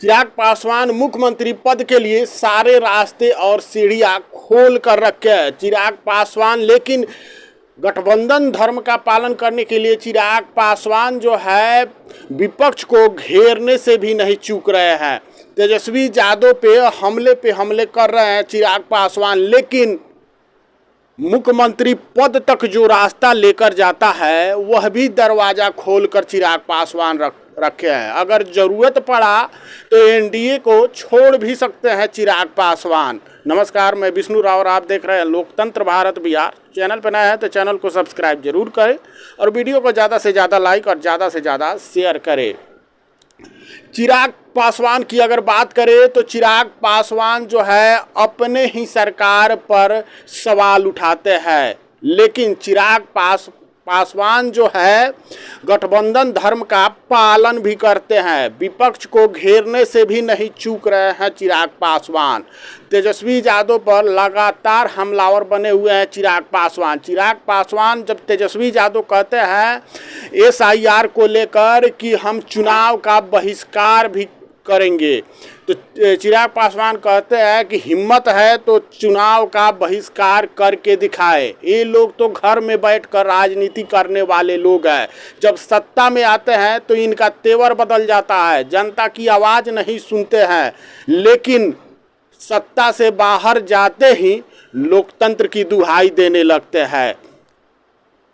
चिराग पासवान मुख्यमंत्री पद के लिए सारे रास्ते और सीढ़ियां खोल कर रखे हैं चिराग पासवान। लेकिन गठबंधन धर्म का पालन करने के लिए चिराग पासवान जो है विपक्ष को घेरने से भी नहीं चूक रहे हैं। तेजस्वी यादव पे हमले कर रहे हैं चिराग पासवान, लेकिन मुख्यमंत्री पद तक जो रास्ता लेकर जाता है वह भी दरवाज़ा खोलकर चिराग पासवान रखे हैं। अगर ज़रूरत पड़ा तो एनडीए को छोड़ भी सकते हैं चिराग पासवान। नमस्कार, मैं विष्णु राव और आप देख रहे हैं लोकतंत्र भारत बिहार। चैनल पर नया है तो चैनल को सब्सक्राइब जरूर करें और वीडियो को ज़्यादा से ज़्यादा लाइक और ज़्यादा से ज़्यादा शेयर करें। चिराग पासवान की अगर बात करें तो चिराग पासवान जो है अपने ही सरकार पर सवाल उठाते हैं, लेकिन चिराग पासवान जो है गठबंधन धर्म का पालन भी करते हैं। विपक्ष को घेरने से भी नहीं चूक रहे हैं चिराग पासवान। तेजस्वी यादव पर लगातार हमलावर बने हुए हैं चिराग पासवान जब तेजस्वी यादव कहते हैं एसआईआर को लेकर कि हम चुनाव का बहिष्कार भी करेंगे, तो चिराग पासवान कहते हैं कि हिम्मत है तो चुनाव का बहिष्कार करके दिखाए। ये लोग तो घर में बैठकर राजनीति करने वाले लोग हैं, जब सत्ता में आते हैं तो इनका तेवर बदल जाता है, जनता की आवाज़ नहीं सुनते हैं, लेकिन सत्ता से बाहर जाते ही लोकतंत्र की दुहाई देने लगते हैं।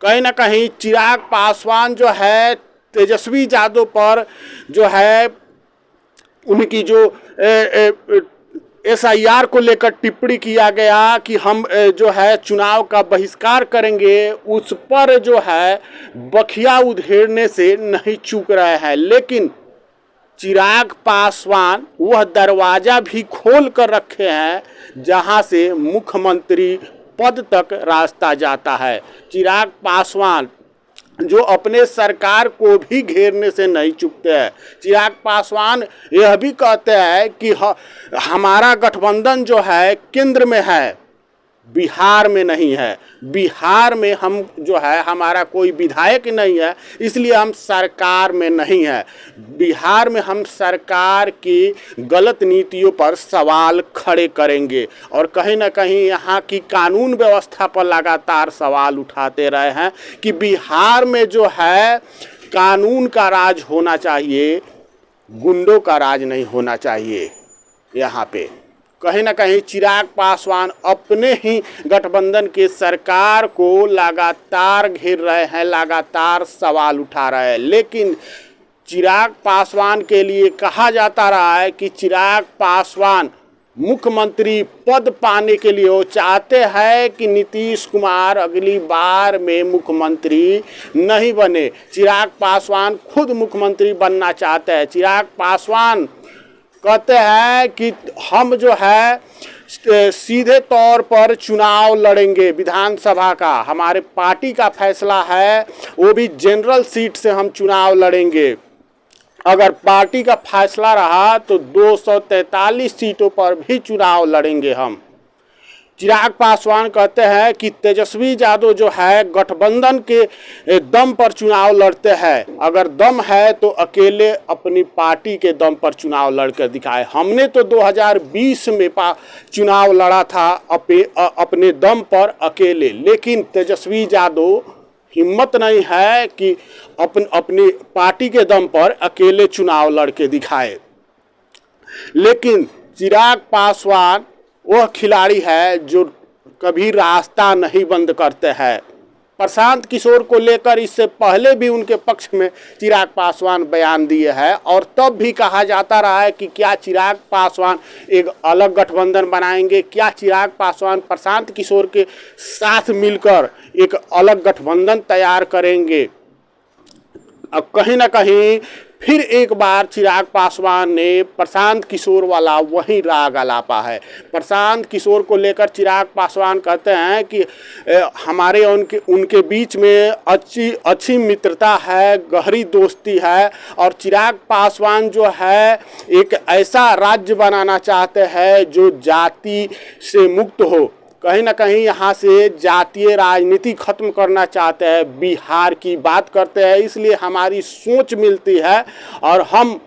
कहीं ना कहीं चिराग पासवान जो है तेजस्वी यादव पर जो है उनकी जो एसआईआर को लेकर टिप्पणी किया गया कि हम जो है चुनाव का बहिष्कार करेंगे, उस पर जो है बखिया उधेड़ने से नहीं चूक रहे हैं। लेकिन चिराग पासवान वह दरवाज़ा भी खोल कर रखे हैं जहां से मुख्यमंत्री पद तक रास्ता जाता है। चिराग पासवान जो अपने सरकार को भी घेरने से नहीं चूकते हैं। चिराग पासवान यह भी कहते हैं कि हमारा गठबंधन जो है केंद्र में है, बिहार में नहीं है। बिहार में हम जो है हमारा कोई विधायक नहीं है, इसलिए हम सरकार में नहीं है। बिहार में हम सरकार की गलत नीतियों पर सवाल खड़े करेंगे और कहीं ना कहीं यहाँ की कानून व्यवस्था पर लगातार सवाल उठाते रहे हैं कि बिहार में जो है कानून का राज होना चाहिए, गुंडों का राज नहीं होना चाहिए। यहाँ पे कहीं ना कहीं चिराग पासवान अपने ही गठबंधन के सरकार को लगातार घेर रहे हैं, लगातार सवाल उठा रहे हैं। लेकिन चिराग पासवान के लिए कहा जाता रहा है कि चिराग पासवान मुख्यमंत्री पद पाने के लिए वो चाहते हैं कि नीतीश कुमार अगली बार में मुख्यमंत्री नहीं बने। चिराग पासवान खुद मुख्यमंत्री बनना चाहते हैं। चिराग पासवान कहते हैं कि हम जो है सीधे तौर पर चुनाव लड़ेंगे विधानसभा का, हमारे पार्टी का फैसला है, वो भी जनरल सीट से हम चुनाव लड़ेंगे। अगर पार्टी का फैसला रहा तो 243 सीटों पर भी चुनाव लड़ेंगे हम। चिराग पासवान कहते हैं कि तेजस्वी यादव जो है गठबंधन के दम पर चुनाव लड़ते हैं। अगर दम है तो अकेले अपनी पार्टी के दम पर चुनाव लड़कर दिखाए। हमने तो 2020 में चुनाव लड़ा था अपने दम पर अकेले, लेकिन तेजस्वी यादव हिम्मत नहीं है कि अपनी पार्टी के दम पर अकेले चुनाव लड़के दिखाए। लेकिन चिराग पासवान वह खिलाड़ी है जो कभी रास्ता नहीं बंद करते हैं। प्रशांत किशोर को लेकर इससे पहले भी उनके पक्ष में चिराग पासवान बयान दिए हैं और तब भी कहा जाता रहा है कि क्या चिराग पासवान एक अलग गठबंधन बनाएंगे, क्या चिराग पासवान प्रशांत किशोर के साथ मिलकर एक अलग गठबंधन तैयार करेंगे। अब कहीं ना कहीं फिर एक बार चिराग पासवान ने प्रशांत किशोर वाला वही राग आलापा है। प्रशांत किशोर को लेकर चिराग पासवान कहते हैं कि हमारे उनके बीच में अच्छी मित्रता है, गहरी दोस्ती है और चिराग पासवान जो है एक ऐसा राज्य बनाना चाहते हैं जो जाति से मुक्त हो। कहीं ना कहीं यहाँ से जातीय राजनीति खत्म करना चाहते हैं, बिहार की बात करते हैं, इसलिए हमारी सोच मिलती है और हम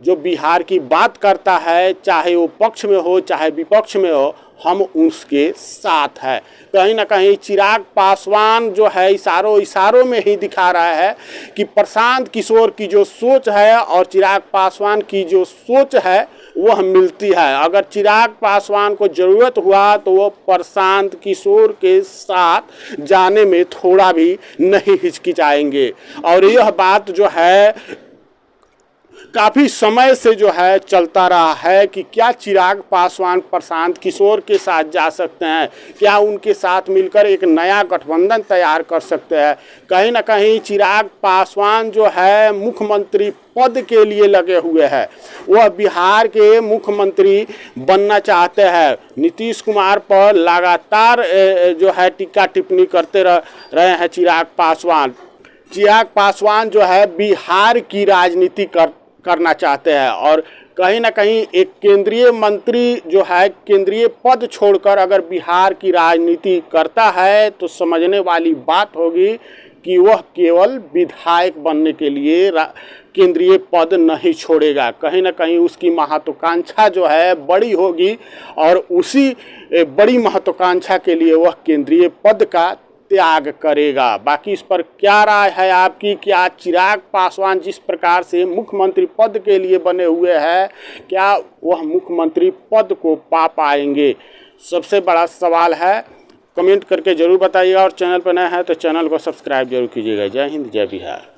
जो बिहार की बात करता है, चाहे वो पक्ष में हो चाहे विपक्ष में हो, हम उसके साथ हैं। कहीं ना कहीं चिराग पासवान जो है इशारों में ही दिखा रहा है कि प्रशांत किशोर की जो सोच है और चिराग पासवान की जो सोच है वह मिलती है। अगर चिराग पासवान को ज़रूरत हुआ तो वो प्रशांत किशोर के साथ जाने में थोड़ा भी नहीं हिचकिचाएंगे। और यह बात जो है काफ़ी समय से जो है चलता रहा है कि क्या चिराग पासवान प्रशांत किशोर के साथ जा सकते हैं, क्या उनके साथ मिलकर एक नया गठबंधन तैयार कर सकते हैं। कहीं ना कहीं चिराग पासवान जो है मुख्यमंत्री पद के लिए लगे हुए हैं, वह बिहार के मुख्यमंत्री बनना चाहते हैं। नीतीश कुमार पर लगातार जो है टीका टिप्पणी करते रहे हैं चिराग पासवान। चिराग पासवान जो है बिहार की राजनीति करना चाहते हैं और कहीं ना कहीं एक केंद्रीय मंत्री जो है केंद्रीय पद छोड़कर अगर बिहार की राजनीति करता है तो समझने वाली बात होगी कि वह केवल विधायक बनने के लिए केंद्रीय पद नहीं छोड़ेगा। कहीं ना कहीं उसकी महत्वाकांक्षा जो है बड़ी होगी और उसी बड़ी महत्वाकांक्षा के लिए वह केंद्रीय पद का त्याग करेगा। बाकी इस पर क्या राय है आपकी? क्या चिराग पासवान जिस प्रकार से मुख्यमंत्री पद के लिए बने हुए हैं, क्या वह मुख्यमंत्री पद को पा पाएंगे? सबसे बड़ा सवाल है। कमेंट करके ज़रूर बताइएगा और चैनल पर नए हैं तो चैनल को सब्सक्राइब जरूर कीजिएगा। जय हिंद, जय बिहार।